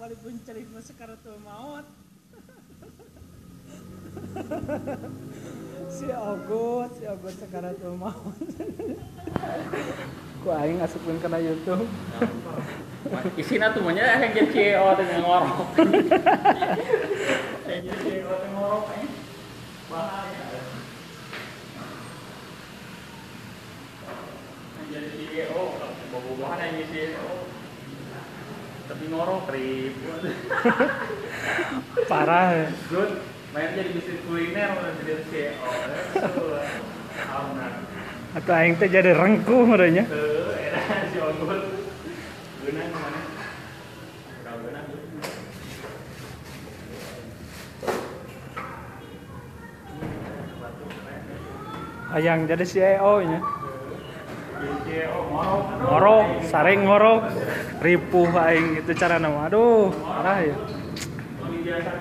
walaupun celik mah sakaratul maut. Si Ogut sakaratul maut. Ku aing asupkeun kana YouTube. Isina tuh manya yang jadi CEO teh ngorok. Yang jadi CEO teh ngorok bahaya. Yang jadi CEO bobogohan yang jadi CEO. Tapi ngorok rib. Parah ya. Good. Main jadi bisnis kuliner udah jadi CEO. Atau aing teh jadi rengkuh merenya. Enak si Ogut. Geunang mana? Udah geunang. Hayang jadi CEO nya. CEO Ngorok, saring ngorok, ripuh aing itu cara nama. Aduh, parah ya. biasa